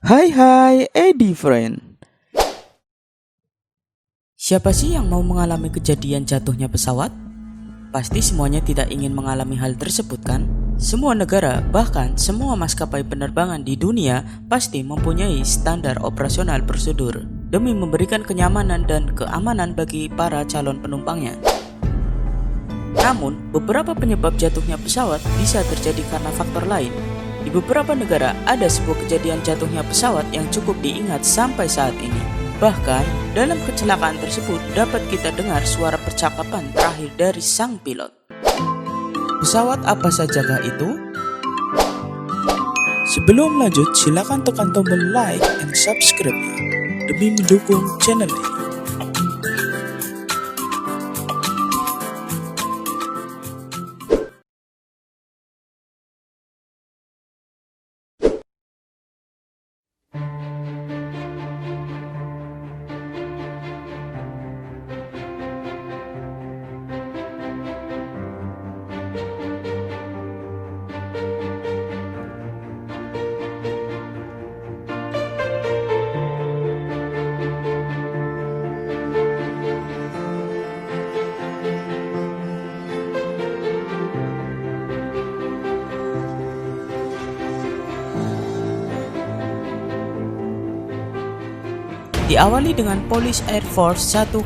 Hai hai, Edi friend. Siapa sih yang mau mengalami kejadian jatuhnya pesawat? Pasti semuanya tidak ingin mengalami hal tersebut kan? Semua negara, bahkan semua maskapai penerbangan di dunia pasti mempunyai standar operasional prosedur demi memberikan kenyamanan dan keamanan bagi para calon penumpangnya. Namun, beberapa penyebab jatuhnya pesawat bisa terjadi karena faktor lain. Di beberapa negara ada sebuah kejadian jatuhnya pesawat yang cukup diingat sampai saat ini. Bahkan, dalam kecelakaan tersebut dapat kita dengar suara percakapan terakhir dari sang pilot. Pesawat apa sajakah itu? Sebelum lanjut, silakan tekan tombol like and subscribe demi mendukung channel ini. Diawali dengan Polish Air Force 101.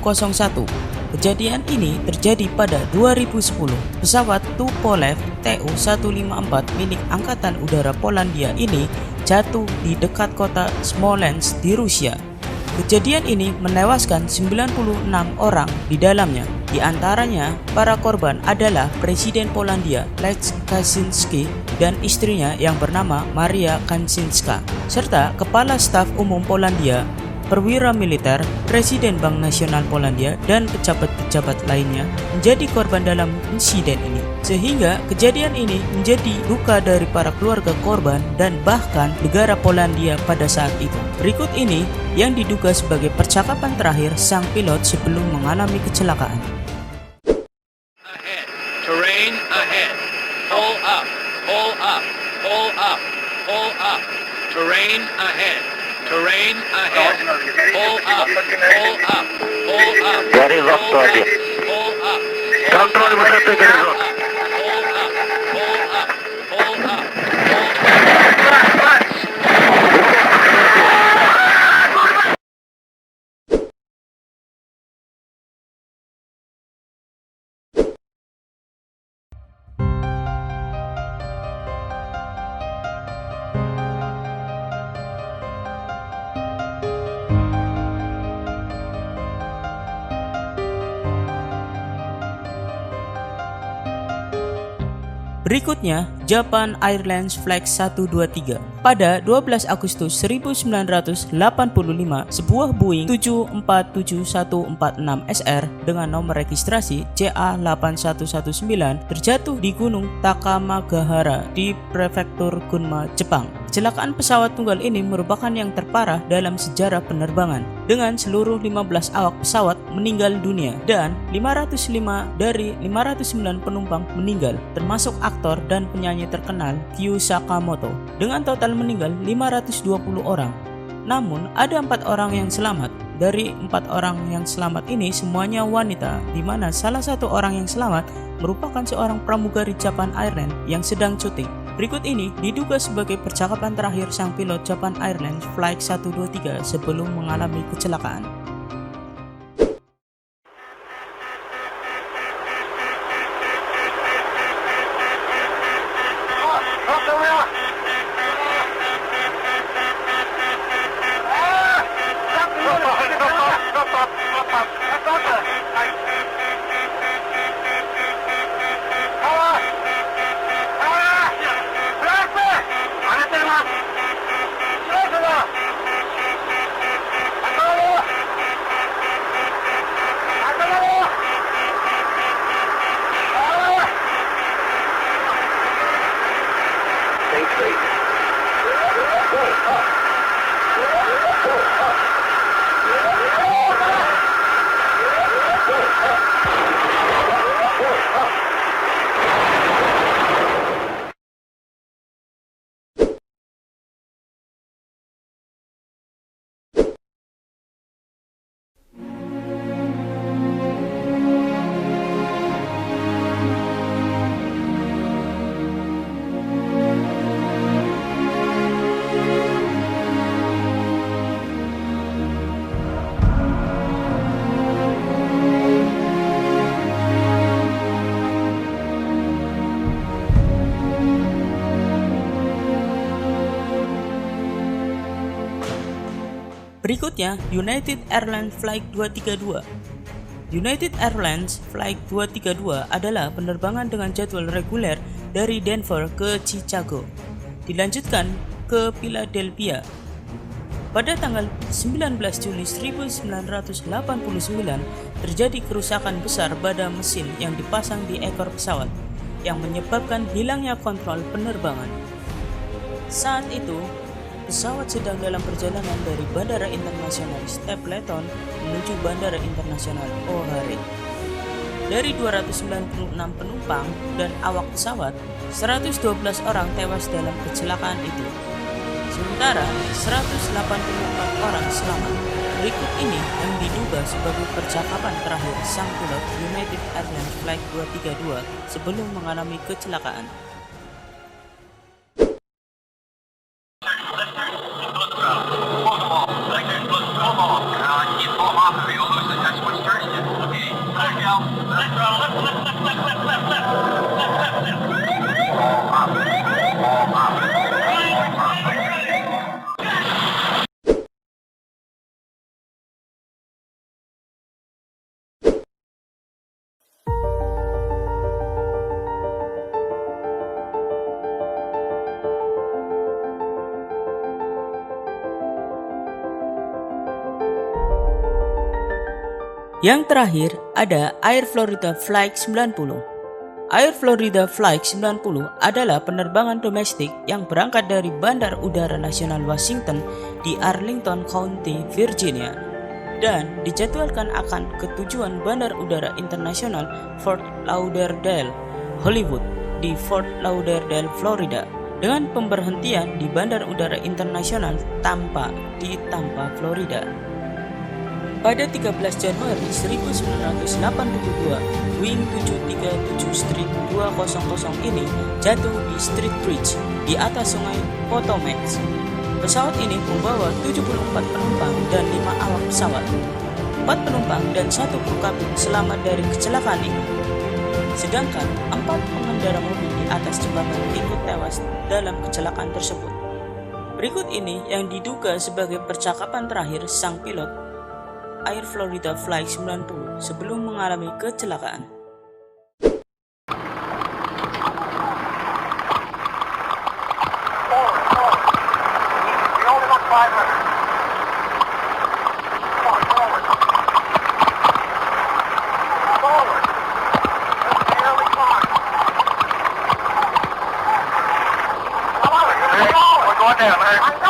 Kejadian ini terjadi pada 2010. Pesawat Tupolew Tu-154 milik Angkatan Udara Polandia ini jatuh di dekat kota Smolensk di Rusia. Kejadian ini menewaskan 96 orang di dalamnya. Di antaranya, para korban adalah Presiden Polandia Lech Kaczynski dan istrinya yang bernama Maria Kaczynska, serta Kepala Staf Umum Polandia, perwira militer, Presiden Bank Nasional Polandia, dan pejabat-pejabat lainnya menjadi korban dalam insiden ini. Sehingga kejadian ini menjadi duka dari para keluarga korban dan bahkan negara Polandia pada saat itu. Berikut ini yang diduga sebagai percakapan terakhir sang pilot sebelum mengalami kecelakaan. Ahead. Terrain ahead. Pull up. Pull up. Pull up. Pull up. Terrain ahead. Terrain ahead. Pull up. Pull up. Pull up. Горизонт сзади. Pull up. Контроль высоты горизонт. Pull up. Pull up. Pull up. Berikutnya, Japan Airlines Flight 123. Pada 12 Agustus 1985, sebuah Boeing 747-146SR dengan nomor registrasi CA8119 terjatuh di Gunung Takamagahara di Prefektur Gunma, Jepang. Kecelakaan pesawat tunggal ini merupakan yang terparah dalam sejarah penerbangan, dengan seluruh 15 awak pesawat meninggal dunia dan 505 dari 509 penumpang meninggal, termasuk aktor dan penyanyi terkenal Kyu Sakamoto, dengan total meninggal 520 orang. Namun ada 4 orang yang selamat. Dari 4 orang yang selamat ini semuanya wanita, di mana salah satu orang yang selamat merupakan seorang pramugari Japan Airlines yang sedang cuti. Berikut ini diduga sebagai percakapan terakhir sang pilot Japan Airlines Flight 123 sebelum mengalami kecelakaan. Berikutnya, United Airlines Flight 232. United Airlines Flight 232 adalah penerbangan dengan jadwal reguler dari Denver ke Chicago, dilanjutkan ke Philadelphia. Pada tanggal 19 Juli 1989, terjadi kerusakan besar pada mesin yang dipasang di ekor pesawat, yang menyebabkan hilangnya kontrol penerbangan. Saat itu, pesawat sedang dalam perjalanan dari Bandara Internasional Stapleton menuju Bandara Internasional O'Hare. Dari 296 penumpang dan awak pesawat, 112 orang tewas dalam kecelakaan itu. Sementara 184 orang selamat. Berikut ini yang diduga sebagai percakapan terakhir sang pilot United Airlines Flight 232 sebelum mengalami kecelakaan. Yang terakhir ada Air Florida Flight 90. Air Florida Flight 90 adalah penerbangan domestik yang berangkat dari Bandar Udara Nasional Washington di Arlington County, Virginia, dan dijadwalkan akan ke tujuan Bandar Udara Internasional Fort Lauderdale, Hollywood di Fort Lauderdale, Florida, dengan pemberhentian di Bandar Udara Internasional Tampa di Tampa, Florida. Pada 13 Januari 1982, Boeing 737 Street 200 ini jatuh di Street Bridge di atas sungai Potomac. Pesawat ini membawa 74 penumpang dan 5 awak pesawat. 4 penumpang dan 1 kru kabin selamat dari kecelakaan ini. Sedangkan 4 pengendara mobil di atas jembatan ikut tewas dalam kecelakaan tersebut. Berikut ini yang diduga sebagai percakapan terakhir sang pilot Air Florida Flight 90 sebelum mengalami kecelakaan. We're going down, man.